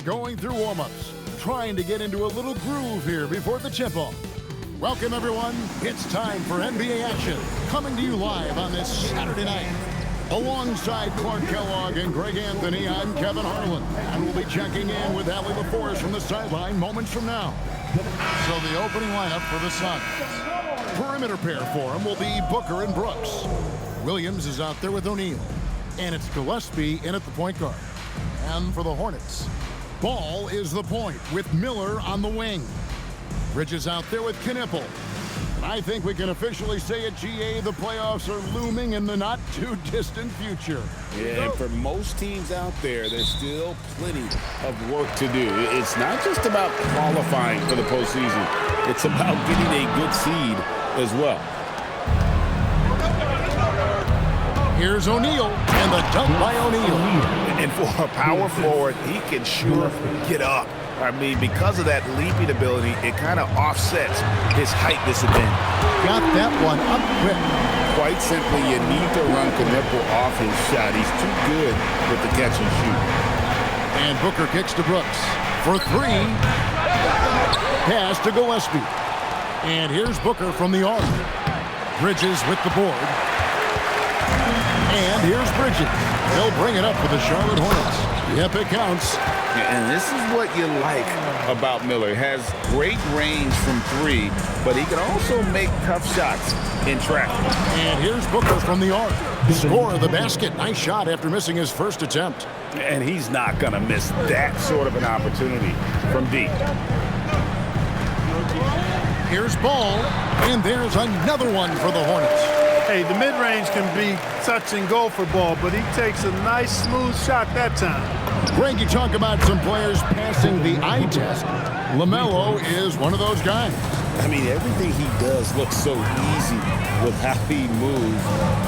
going through warm-ups, trying to get into a little groove here before the tip-off. Welcome, everyone. It's time for NBA action, coming to you live on this Saturday night. Alongside Clark Kellogg and Greg Anthony, I'm Kevin Harlan, and we'll be checking in with Allie LaForce from the sideline moments from now. So the opening lineup for the Suns. Perimeter pair for him will be Booker and Brooks. Williams is out there with O'Neal, and it's Gillespie in at the point guard. And for the Hornets, Ball is the point with Miller on the wing. Bridges out there with Knipple. And I think we can officially say at GA the playoffs are looming in the not-too-distant future. Yeah, and for most teams out there, there's still plenty of work to do. It's not just about qualifying for the postseason. It's about getting a good seed as well. Here's O'Neal, and the dunk by O'Neal. And for a power forward, he can sure get up. I mean, because of that leaping ability, it kind of offsets his height disadvantage. Got that one up quick. Quite simply, you need to run Knipple off his shot. He's too good with the catch and shoot. And Booker kicks to Brooks for three. Pass to Gillespie. And here's Booker from the arc. Bridges with the board. And here's Bridges. They'll bring it up for the Charlotte Hornets. Yep, it counts. And this is what you like about Miller. He has great range from three, but he can also make tough shots in traffic. And here's Booker from the arc. Score of the basket. Nice shot after missing his first attempt. And he's not going to miss that sort of an opportunity from deep. Here's Ball, and there's another one for the Hornets. Hey, the mid-range can be touch and go for Ball, but he takes a nice, smooth shot that time. Greg, you talk about some players passing the eye test. LaMelo is one of those guys. I mean, everything he does looks so easy with how he moves,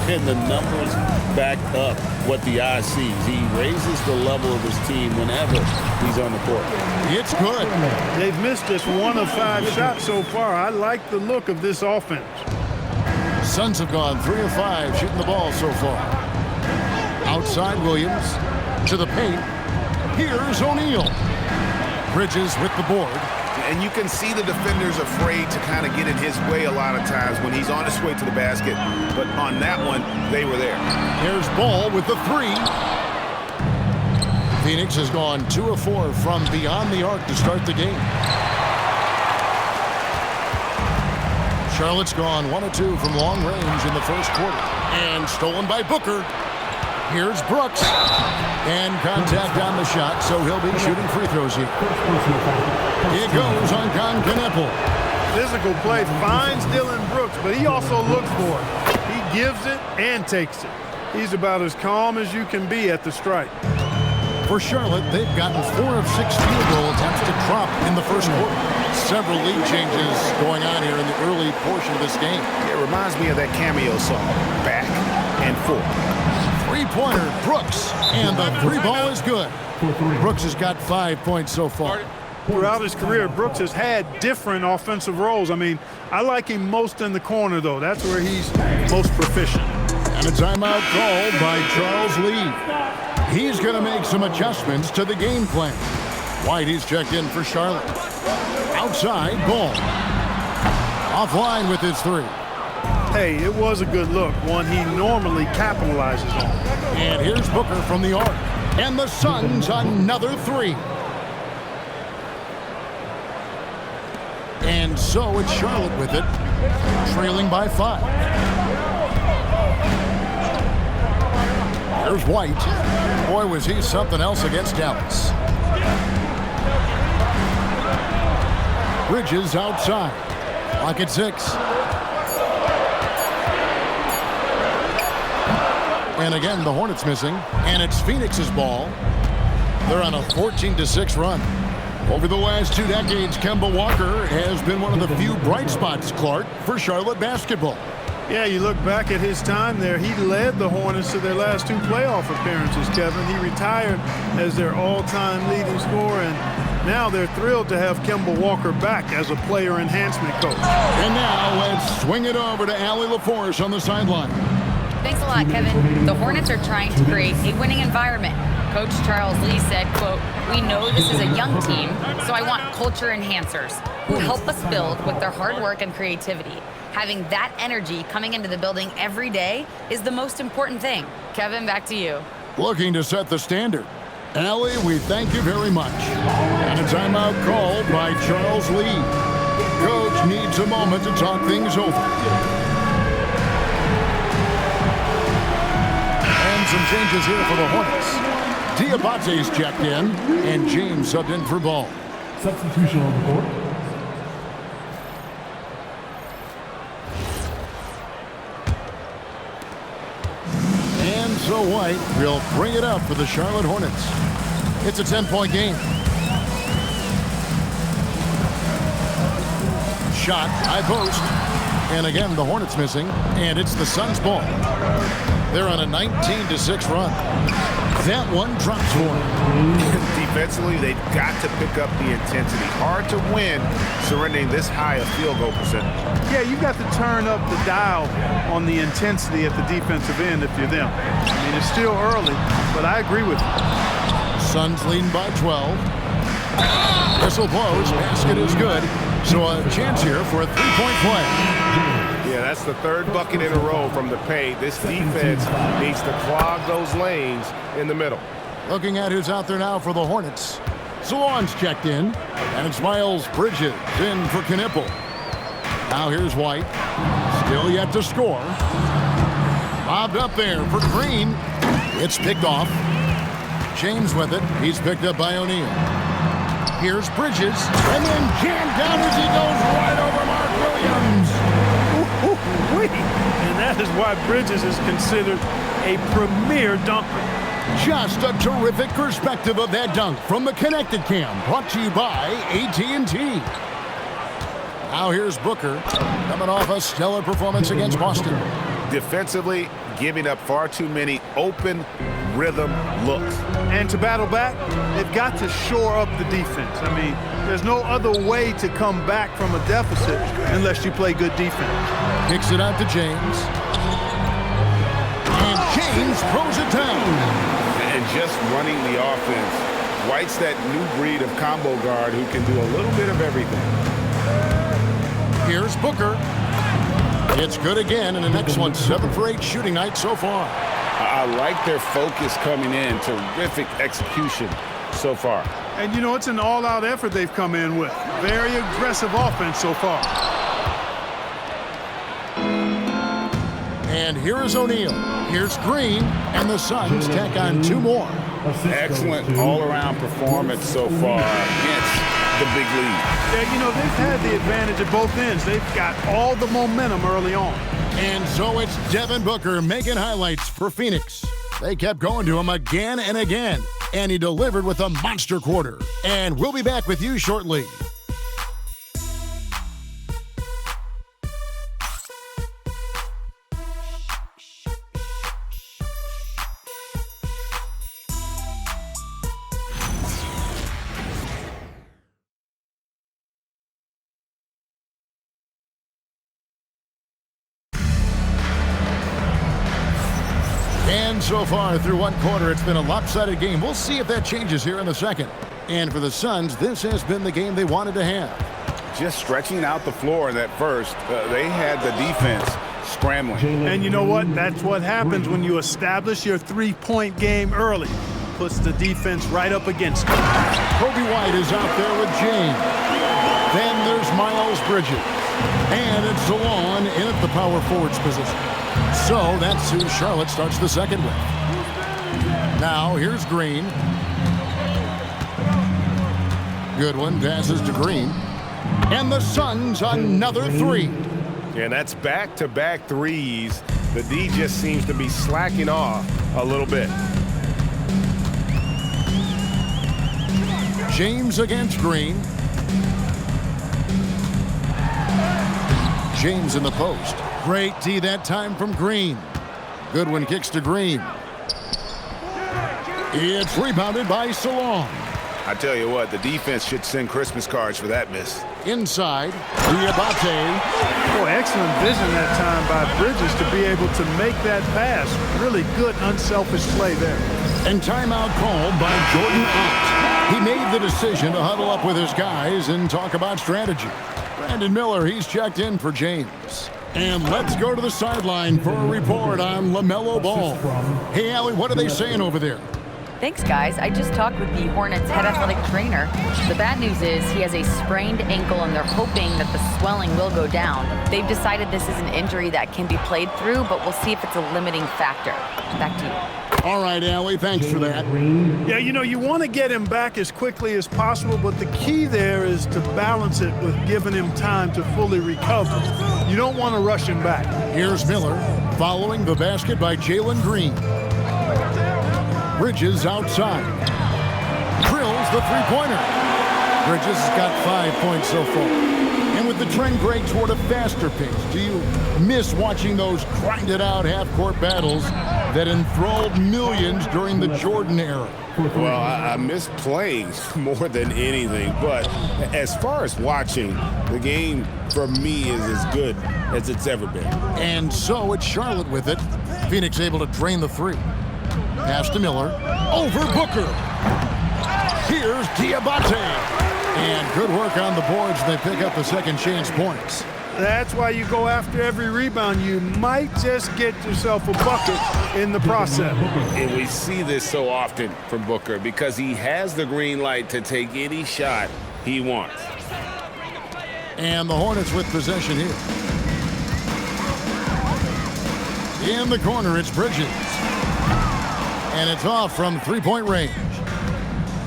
and the numbers back up what the eye sees. He raises the level of his team whenever he's on the court. It's good. They've missed just 1 of 5 shots so far. I like the look of this offense. Suns have gone 3 of 5 shooting the ball so far. Outside Williams to the paint. Here's O'Neal. Bridges with the board. And you can see the defenders afraid to kind of get in his way a lot of times when he's on his way to the basket. But on that one, they were there. Here's Ball with the three. Phoenix has gone 2 of 4 from beyond the arc to start the game. Charlotte's gone 1 of 2 from long range in the first quarter. And stolen by Booker. Here's Brooks. And contact on the shot, so he'll be shooting free throws here. It goes on Knipple. Physical play finds Dylan Brooks, but he also looks for it. He gives it and takes it. He's about as calm as you can be at the strike. For Charlotte, they've gotten 4 of 6 field goal attempts to drop in the first quarter. Several lead changes going on here in the early portion of this game. It reminds me of that cameo song, Back and Forth. Three-pointer, Brooks, and the three ball is good. Brooks has got 5 points so far. Throughout his career, Brooks has had different offensive roles. I mean, I like him most in the corner, though. That's where he's most proficient. And a timeout called by Charles Lee. He's going to make some adjustments to the game plan. White, he's checked in for Charlotte. Outside, Ball. Offline with his three. Hey, it was a good look, one he normally capitalizes on. And here's Booker from the arc. And the Suns another three. And so it's Charlotte with it, trailing by 5. There's White. Boy, was he something else against Dallas. Bridges outside. Clock at 6. And again, the Hornets missing. And it's Phoenix's ball. They're on a 14-6 run. Over the last 2 decades, Kemba Walker has been one of the few bright spots, Clark, for Charlotte basketball. Yeah, you look back at his time there, he led the Hornets to their last 2 playoff appearances, Kevin. He retired as their all-time leading scorer, and now they're thrilled to have Kemba Walker back as a player enhancement coach. And now let's swing it over to Allie LaForce on the sideline. Thanks a lot, Kevin. The Hornets are trying to create a winning environment. Coach Charles Lee said, quote, "We know this is a young team, so I want culture enhancers who help us build with their hard work and creativity. Having that energy coming into the building every day is the most important thing." Kevin, back to you. Looking to set the standard. Allie, we thank you very much. And a timeout called by Charles Lee. Coach needs a moment to talk things over. And some changes here for the Hornets. Diabate's checked in, and James subbed in for Ball. Substitution on the court. And so White will bring it up for the Charlotte Hornets. It's a 10-point game. Shot, high post. And again, the Hornets missing, and it's the Suns' ball. They're on a 19-6 run. That one drops for them. Defensively, they've got to pick up the intensity. Hard to win surrendering this high a field goal percentage. Yeah, you've got to turn up the dial on the intensity at the defensive end if you're them. I mean, it's still early, but I agree with you. Suns leading by 12. Whistle blows. Basket is good. So a chance here for a three-point play. Yeah, that's the third bucket in a row from the paint. This defense needs to clog those lanes in the middle. Looking at who's out there now for the Hornets. Salon's checked in, and it's Miles Bridges in for Knipple. Now here's White. Still yet to score. Bobbed up there for Green. It's picked off. James with it. He's picked up by O'Neal. Here's Bridges, and then jammed down as he goes right over Mark Williams. And that is why Bridges is considered a premier dunker. Just a terrific perspective of that dunk from the Connected Cam, brought to you by AT&T. Now here's Booker, coming off a stellar performance against Boston. Defensively, giving up far too many open rhythm looks. And to battle back, they've got to shore up the defense. I mean, there's no other way to come back from a deficit unless you play good defense. Kicks it out to James. And James throws it down. And just running the offense, White's that new breed of combo guard who can do a little bit of everything. Here's Booker. It's good again, and an excellent 7 for 8 shooting night so far. I like their focus coming in. Terrific execution so far. And, you know, it's an all-out effort they've come in with. Very aggressive offense so far. And here is O'Neal. Here's Green, and the Suns tack on 2 more. Excellent all-around performance so far against the big lead. Yeah, you know, they've had the advantage at both ends. They've got all the momentum early on. And so it's Devin Booker making highlights for Phoenix. They kept going to him again and again, and he delivered with a monster quarter. And we'll be back with you shortly. And so far through one quarter, it's been a lopsided game. We'll see if that changes here in the second. And for the Suns, this has been the game they wanted to have. Just stretching out the floor in that first, they had the defense scrambling. And you know what? That's what happens when you establish your three-point game early. Puts the defense right up against it. Kobe White is out there with James. Then there's Miles Bridges. And it's Salon in at the power forwards position. So that's who Charlotte starts the second with. Now here's Green. Goodwin passes to Green. And the Suns another 3. And that's back-to-back threes. The D just seems to be slacking off a little bit. James against Green. James in the post. Great D that time from Green. Goodwin kicks to Green. It's rebounded by Salon. I tell you what, the defense should send Christmas cards for that miss. Inside, Diabate. Oh, excellent vision that time by Bridges to be able to make that pass. Really good, unselfish play there. And timeout called by Jordan Ott. He made the decision to huddle up with his guys and talk about strategy. Brandon Miller, he's checked in for James. And let's go to the sideline for a report on LaMelo Ball. Hey, Allie, what are they saying over there? Thanks, guys. I just talked with the Hornets head athletic trainer. The bad news is he has a sprained ankle, and they're hoping that the swelling will go down. They've decided this is an injury that can be played through, but we'll see if it's a limiting factor. Back to you. All right, Allie, thanks for that. Yeah, you know, you want to get him back as quickly as possible, but the key there is to balance it with giving him time to fully recover. You don't want to rush him back. Here's Miller following the basket by Jalen Green. Bridges outside. Drills the three-pointer. Bridges has got 5 points so far. And with the trend break toward a faster pace, do you miss watching those grinded-out half-court battles that enthralled millions during the Jordan era? Well, I miss playing more than anything, but as far as watching, the game for me is as good as it's ever been. And so it's Charlotte with it. Phoenix able to drain the three. Pass to Miller. Over Booker. Here's Diabate. And good work on the boards. They pick up the second chance points. That's why you go after every rebound. You might just get yourself a bucket in the process. And we see this so often from Booker because he has the green light to take any shot he wants. And the Hornets with possession here. In the corner, it's Bridges. And it's off from three-point range.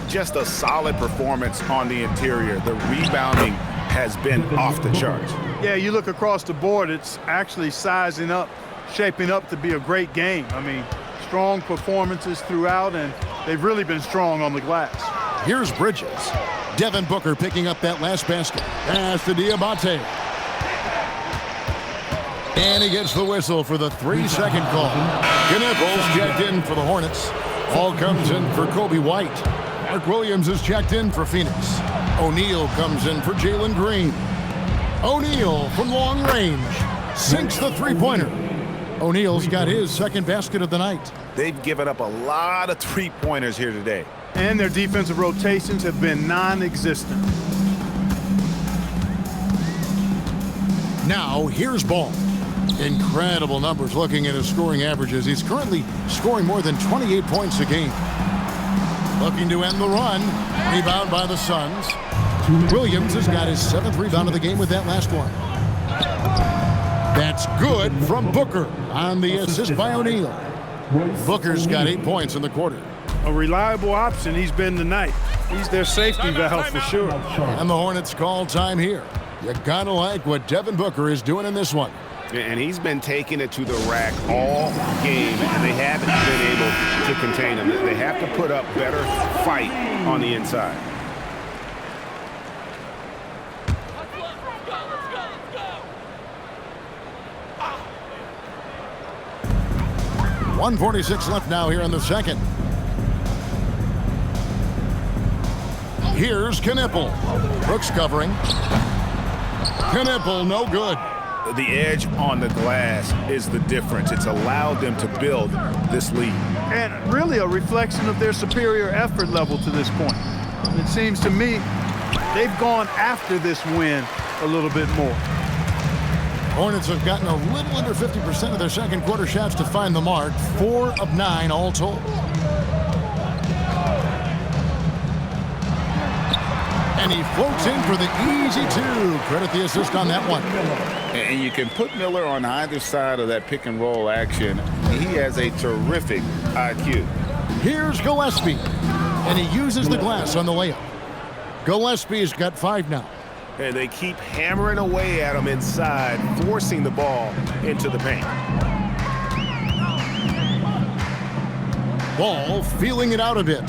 Just a solid performance on the interior. The rebounding has been off the charts. Yeah, you look across the board, it's actually sizing up, shaping up to be a great game. I mean, strong performances throughout, and they've really been strong on the glass. Here's Bridges. Devin Booker picking up that last basket. Pass to Diabate. And he gets the whistle for the 3-second call. Knipples checked in for the Hornets. Ball comes in for Kobe White. Mark Williams is checked in for Phoenix. O'Neal comes in for Jalen Green. O'Neal from long range sinks the three-pointer. O'Neal's got his second basket of the night. They've given up a lot of three-pointers here today. And their defensive rotations have been non-existent. Now, here's Ball. Incredible numbers looking at his scoring averages. He's currently scoring more than 28 points a game. Looking to end the run. Rebound by the Suns. Williams has got his 7th rebound of the game with that last one. That's good from Booker on the assist by O'Neal. Booker's got 8 points in the quarter. A reliable option he's been tonight. He's their safety valve for sure. And the Hornets call time here. You gotta like what Devin Booker is doing in this one. And he's been taking it to the rack all game, and they haven't been able to contain him. They have to put up better fight on the inside. .146 left now here in the second. Here's Knipple. Brooks covering. Knipple, no good. The edge on the glass is the difference. It's allowed them to build this lead. And really a reflection of their superior effort level to this point. It seems to me they've gone after this win a little bit more. Hornets have gotten a little under 50% of their second quarter shots to find the mark. 4 of 9 all told. And he floats in for the easy 2. Credit the assist on that one. And you can put Miller on either side of that pick and roll action. He has a terrific IQ. Here's Gillespie. And he uses the glass on the layup. Gillespie's got 5 now. And they keep hammering away at him inside, forcing the ball into the paint. Ball feeling it out a bit.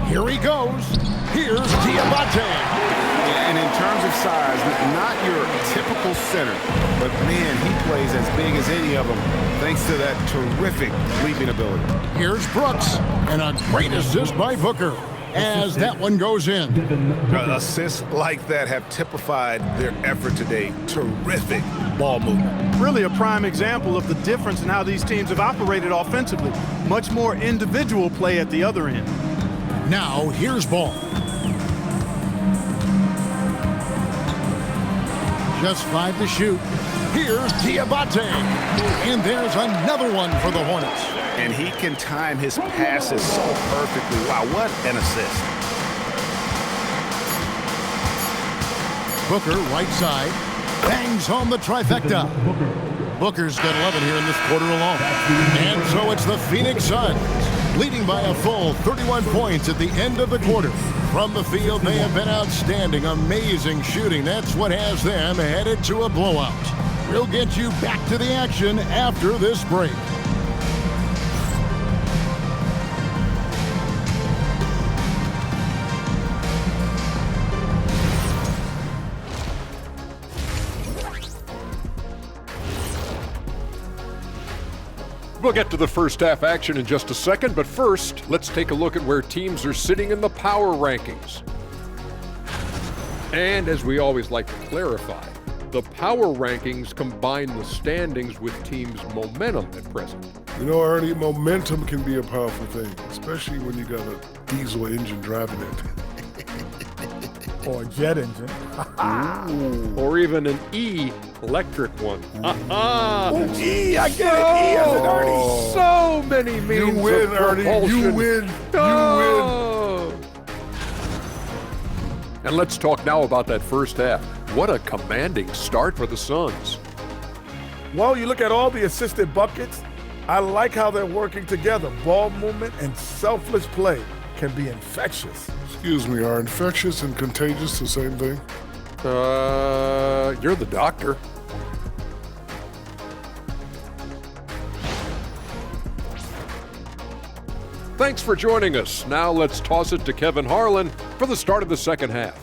Here he goes. Here's Diabate. And in terms of size, not your typical center, but man, he plays as big as any of them, thanks to that terrific leaping ability. Here's Brooks, and a great assist by Booker as that one goes in. Assists like that have typified their effort today. Terrific ball movement. Really a prime example of the difference in how these teams have operated offensively. Much more individual play at the other end. Now, here's Ball. Just 5 to shoot. Here's Diabate. And there's another one for the Hornets. And he can time his passes so perfectly. Wow, what an assist. Booker, right side, bangs home the trifecta. Booker's got 11 here in this quarter alone. And so it's the Phoenix Suns, leading by a full 31 points at the end of the quarter. From the field, they have been outstanding. Amazing shooting. That's what has them headed to a blowout. We'll get you back to the action after this break. We'll get to the first half action in just a second, but first, let's take a look at where teams are sitting in the power rankings. And as we always like to clarify, the power rankings combine the standings with teams' momentum at present. You know, Ernie, momentum can be a powerful thing, especially when you got a diesel engine driving it. Or a jet engine. Or even an electric one. E, I get it. E as in Ernie. So many means You win, of Ernie. propulsion. You win. Oh. And let's talk now about that first half. What a commanding start for the Suns. Well, you look at all the assisted buckets, I like how they're working together. Ball movement and selfless play can be infectious. Excuse me, are infectious and contagious the same thing? You're the doctor. Thanks for joining us. Now let's toss it to Kevin Harlan for the start of the second half.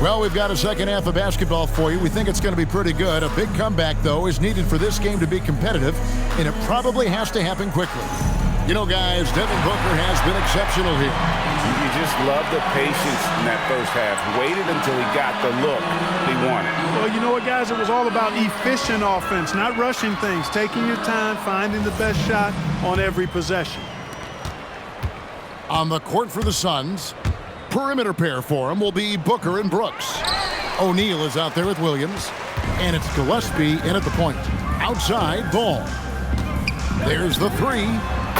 Well, we've got a second half of basketball for you. We think it's going to be pretty good. A big comeback, though, is needed for this game to be competitive, and it probably has to happen quickly. You know, guys, Devin Booker has been exceptional here. You just love the patience in that first half. Waited until he got the look he wanted. Well, you know what, guys? It was all about efficient offense, not rushing things, taking your time, finding the best shot on every possession. On the court for the Suns, perimeter pair for him will be Booker and Brooks. O'Neal is out there with Williams, and it's Gillespie in at the point. Outside, Ball. There's the three.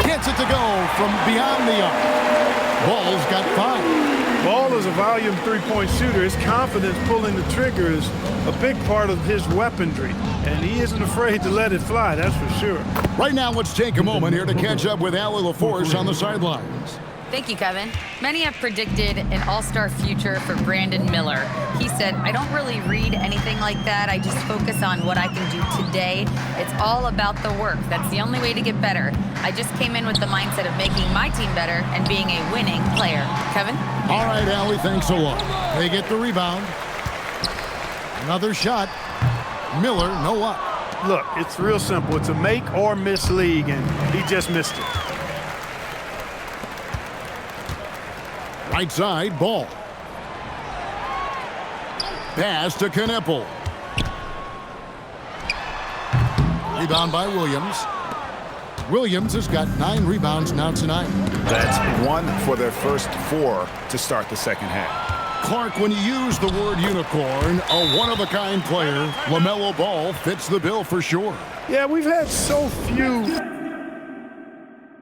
Gets it to go from beyond the arc. Ball's got 5. Ball is a volume three-point shooter. His confidence pulling the trigger is a big part of his weaponry, and he isn't afraid to let it fly, that's for sure. Right now, let's take a moment here to catch up with Allie LaForce on the sidelines. Thank you, Kevin. Many have predicted an all-star future for Brandon Miller. He said, I don't really read anything like that. I just focus on what I can do today. It's all about the work. That's the only way to get better. I just came in with the mindset of making my team better and being a winning player. Kevin? All right, Allie, thanks a lot. They get the rebound. Another shot. Miller, no up. Look, it's real simple. It's a make or miss league, and he just missed it. Right side, Ball. Pass to Kneppel. Rebound by Williams. Williams has got 9 rebounds now tonight. That's 1 for their first 4 to start the second half. Clark, when you use the word unicorn, a one-of-a-kind player, LaMelo Ball fits the bill for sure. Yeah, we've had so few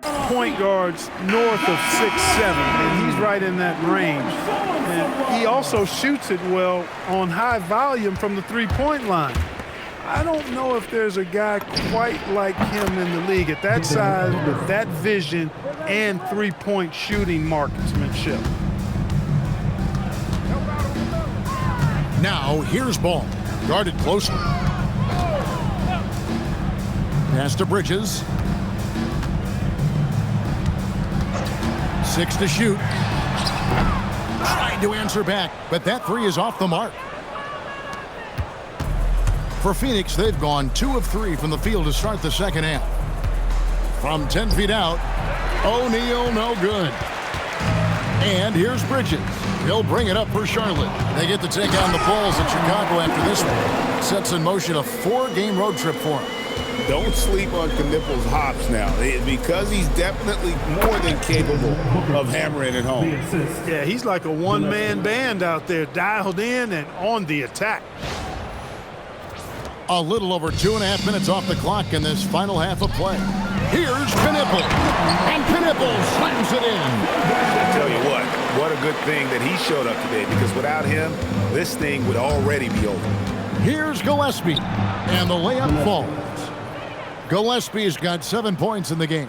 point guards north of 6'7", and he's right in that range. And he also shoots it well on high volume from the three-point line. I don't know if there's a guy quite like him in the league at that size with that vision and three-point shooting marksmanship. Now, here's Ball. Guarded closely. Pass to Bridges. 6 to shoot. Trying to answer back, but that three is off the mark. For Phoenix, they've gone 2 of 3 from the field to start the second half. From 10 feet out, O'Neal, no good. And here's Bridges. He'll bring it up for Charlotte. They get to take on the Bulls in Chicago after this one. Sets in motion a 4-game road trip for him. Don't sleep on Knipple's hops now, because he's definitely more than capable of hammering it home. Yeah, he's like a one-man band out there, dialed in and on the attack. A little over 2.5 minutes off the clock in this final half of play. Here's Knipple. And Knipple slams it in. I tell you what a good thing that he showed up today, because without him, this thing would already be over. Here's Gillespie. And the layup falls. Gillespie's got 7 points in the game.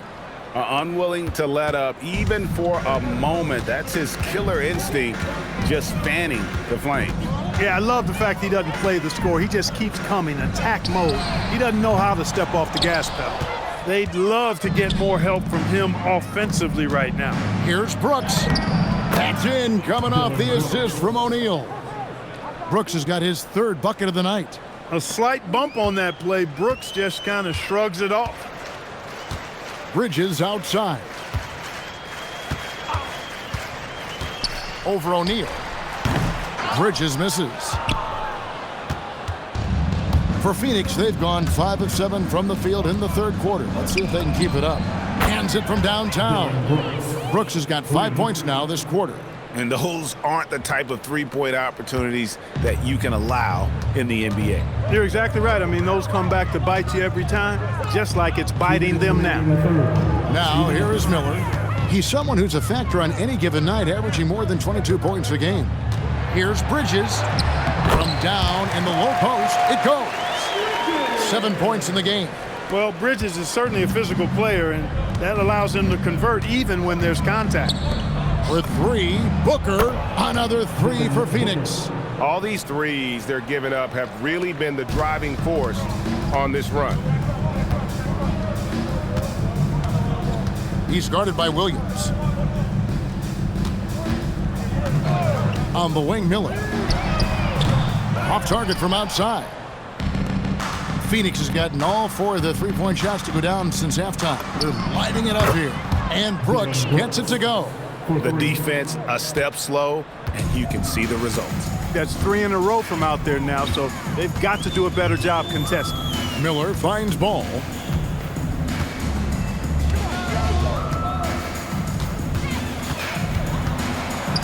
Unwilling to let up even for a moment. That's his killer instinct, just fanning the flames. Yeah, I love the fact he doesn't play the score. He just keeps coming, attack mode. He doesn't know how to step off the gas pedal. They'd love to get more help from him offensively right now. Here's Brooks. That's in, coming off the assist from O'Neal. Brooks has got his 3rd bucket of the night. A slight bump on that play. Brooks just kind of shrugs it off. Bridges outside. Over O'Neal. Bridges misses. For Phoenix, they've gone 5 of 7 from the field in the 3rd quarter. Let's see if they can keep it up. Hands it from downtown. Brooks has got 5 points now this quarter. And those aren't the type of three-point opportunities that you can allow in the NBA. You're exactly right. I mean, those come back to bite you every time, just like it's biting them now. Now, here is Miller. He's someone who's a factor on any given night, averaging more than 22 points a game. Here's Bridges. From down in the low post, it goes. 7 points in the game. Well, Bridges is certainly a physical player, and that allows him to convert even when there's contact. For 3, Booker, another 3 for Phoenix. All these threes they're giving up have really been the driving force on this run. He's guarded by Williams. On the wing, Miller. Off target from outside. Phoenix has gotten all 4 of the 3-point shots to go down since halftime. They're lighting it up here. And Brooks gets it to go. The defense a step slow, and you can see the results. That's 3 in a row from out there now, so they've got to do a better job contesting. Miller finds ball.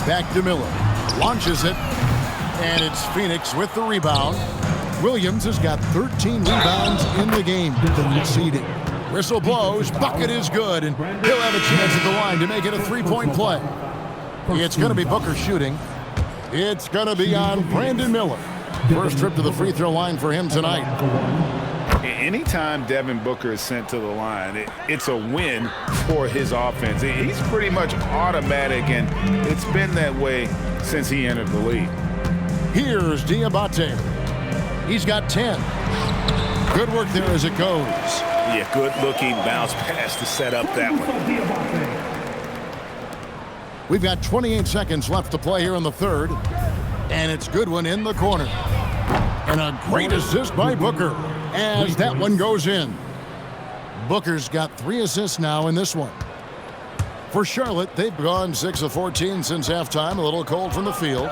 Back to Miller. Launches it. And it's Phoenix with the rebound. Williams has got 13 rebounds in the game. Conceding. Whistle blows, bucket is good, and he'll have a chance at the line to make it a 3-point play. It's going to be Booker shooting. It's going to be on Brandon Miller. First trip to the free throw line for him tonight. Anytime Devin Booker is sent to the line, it's a win for his offense. He's pretty much automatic, and it's been that way since he entered the league. Here's Diabate. He's got 10. Good work there as it goes. Yeah, good-looking bounce pass to set up that one. We've got 28 seconds left to play here in the 3rd. And it's Goodwin in the corner. And a great assist by Booker as that one goes in. Booker's got 3 assists now in this one. For Charlotte, they've gone 6 of 14 since halftime. A little cold from the field.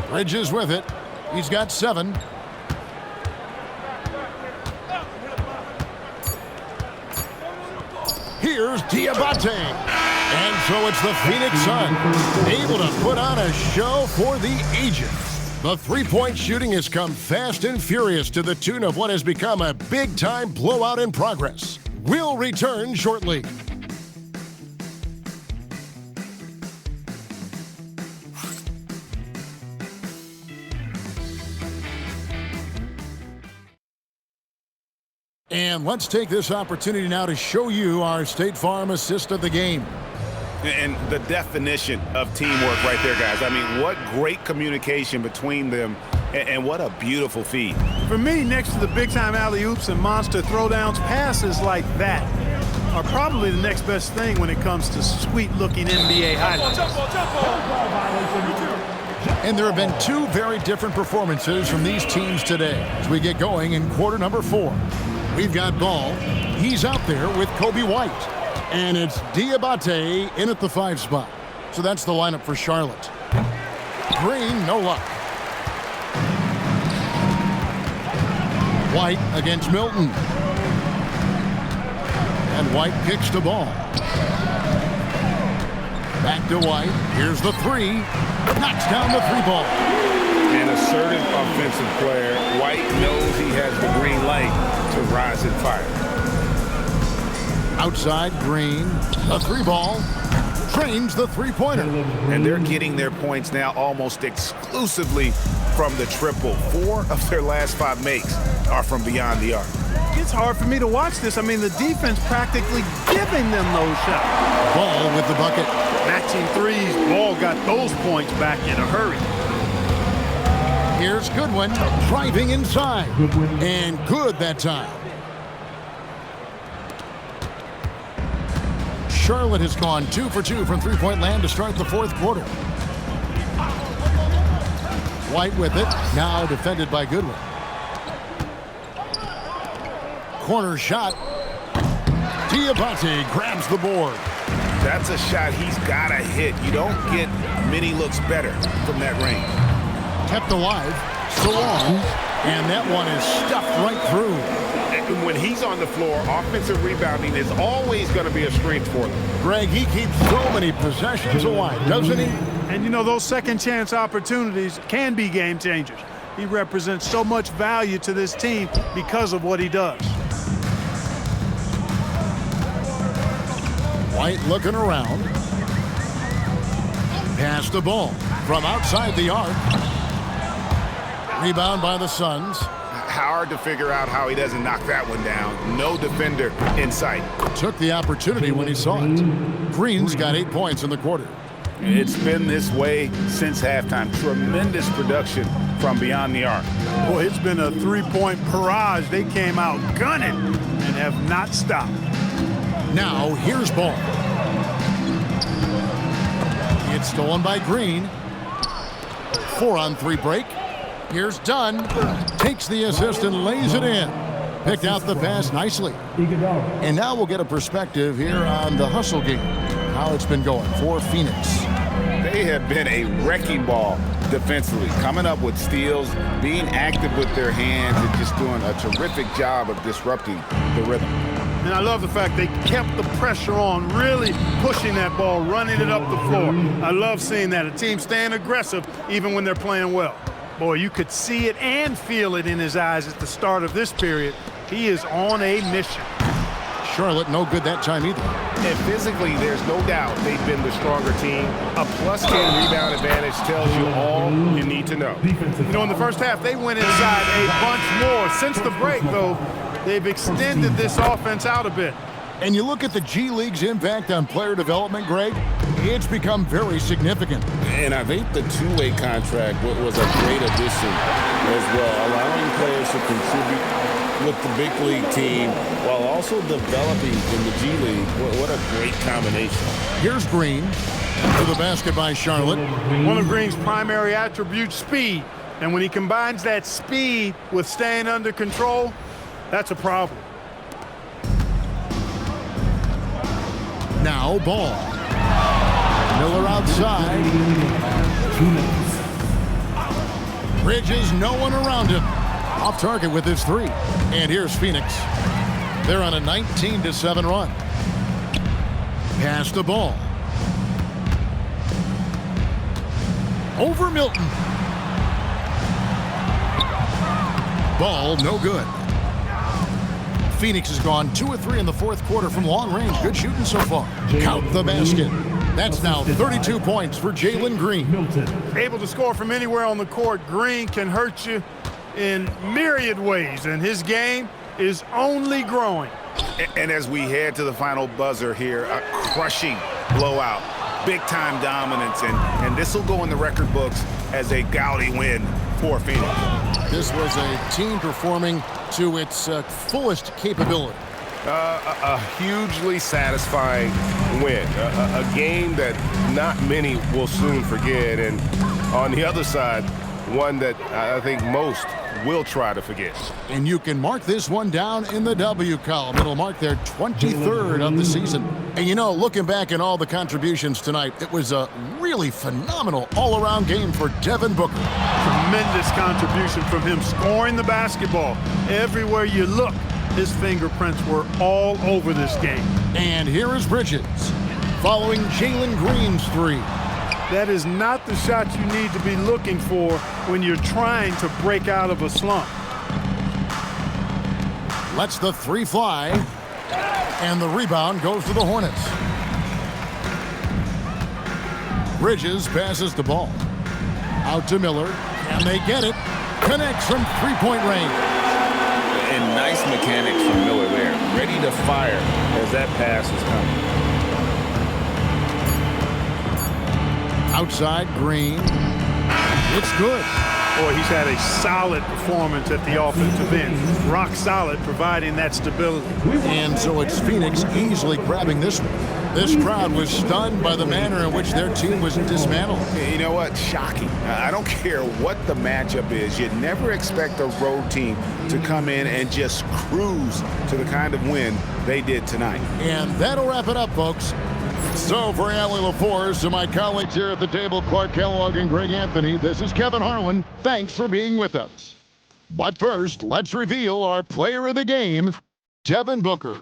Bridges with it. He's got 7. Here's Diabate. And so it's the Phoenix Suns able to put on a show for the ages. The 3-point shooting has come fast and furious to the tune of what has become a big-time blowout in progress. We'll return shortly. And let's take this opportunity now to show you our State Farm assist of the game. And the definition of teamwork right there, guys. I mean, what great communication between them And what a beautiful feed. For me, next to the big-time alley-oops and monster throwdowns, passes like that are probably the next best thing when it comes to sweet-looking NBA highlights. And there have been two very different performances from these teams today as we get going in quarter number 4. We've got Ball. He's out there with Kobe White. And it's Diabate in at the 5 spot. So that's the lineup for Charlotte. Green, no luck. White against Milton. And White kicks the ball. Back to White. Here's the 3. Knocks down the 3-ball. An assertive offensive player. White knows he has the green light to rise and fire. Outside, Green. The 3-ball. Trains the 3-pointer. And they're getting their points now almost exclusively from the triple. 4 of their last 5 makes are from beyond the arc. It's hard for me to watch this. I mean, the defense practically giving them those shots. Ball with the bucket. Matching threes. Ball got those points back in a hurry. Here's Goodwin driving inside. And good that time. Charlotte has gone 2 for 2 from three-point land to start the 4th quarter. White with it, now defended by Goodwin. Corner shot. Diabate grabs the board. That's a shot he's got to hit. You don't get many looks better from that range. Kept alive, so long, and that one is stuffed right through. And when he's on the floor, offensive rebounding is always going to be a strength for them. Greg, he keeps so many possessions alive, doesn't he? And you know, those second chance opportunities can be game changers. He represents so much value to this team because of what he does. White looking around. Pass the ball from outside the arc. Rebound by the Suns. Hard to figure out how he doesn't knock that one down. No defender in sight. Took the opportunity when he saw it. Green's got 8 points in the quarter. It's been this way since halftime. Tremendous production from beyond the arc. Boy, it's been a 3-point barrage. They came out gunning and have not stopped. Now, here's Ball. It's stolen by Green. 4-on-3 break. Here's Dunn. Takes the assist and lays it in. Picked out the pass nicely. And now we'll get a perspective here on the hustle game. How it's been going for Phoenix. They have been a wrecking ball defensively, coming up with steals, being active with their hands, and just doing a terrific job of disrupting the rhythm. And I love the fact they kept the pressure on, really pushing that ball, running it up the floor. I love seeing that. A team staying aggressive even when they're playing well. Boy, you could see it and feel it in his eyes at the start of this period. He is on a mission. Charlotte no good that time either. And physically, there's no doubt they've been the stronger team. A +10 rebound advantage tells you all you need to know. You know, in the first half, they went inside a bunch more. Since the break, though, they've extended this offense out a bit. And you look at the G League's impact on player development, Greg, it's become very significant. And I think the two-way contract was a great addition as well, allowing players to contribute with the big league team while also developing in the G League. What a great combination. Here's Green to the basket by Charlotte. One of Green's primary attributes, speed. And when he combines that speed with staying under control, that's a problem. Now Ball. Miller outside. Bridges, no one around him. Off target with his 3. And here's Phoenix. They're on a 19-7 run. Pass the ball. Over Milton. Ball, no good. Phoenix has gone 2 of 3 in the 4th quarter from long range. Good shooting so far. Count the basket. That's now 32 points for Jalen Green. Able to score from anywhere on the court. Green can hurt you in myriad ways, and his game is only growing. And as we head to the final buzzer here, a crushing blowout, big-time dominance, and this will go in the record books as a gaudy win for Phoenix. This was a team performing to its fullest capability. A hugely satisfying win. A game that not many will soon forget. And on the other side, one that I think most will try to forget. And you can mark this one down in the W column. It'll mark their 23rd of the season. And you know, looking back at all the contributions tonight, it was a really phenomenal all-around game for Devin Booker. Tremendous contribution from him, scoring the basketball. Everywhere you look, his fingerprints were all over this game. And here is Bridges, following Jalen Green's three. That is not the shot you need to be looking for when you're trying to break out of a slump. Lets the three fly, and the rebound goes to the Hornets. Bridges passes the ball. Out to Miller. Can they get it? Connects from three-point range. And nice mechanics from Miller there. Ready to fire as that pass is coming. Outside, Green. It's good. Boy, he's had a solid performance at the offensive end. Rock solid, providing that stability. And so it's Phoenix easily grabbing this one. This crowd was stunned by the manner in which their team was dismantled. You know what? Shocking. I don't care what the matchup is. You'd never expect a road team to come in and just cruise to the kind of win they did tonight. And that'll wrap it up, folks. So for Allie LaForce, to my colleagues here at the table, Clark Kellogg and Greg Anthony, this is Kevin Harlan. Thanks for being with us. But first, let's reveal our player of the game, Devin Booker.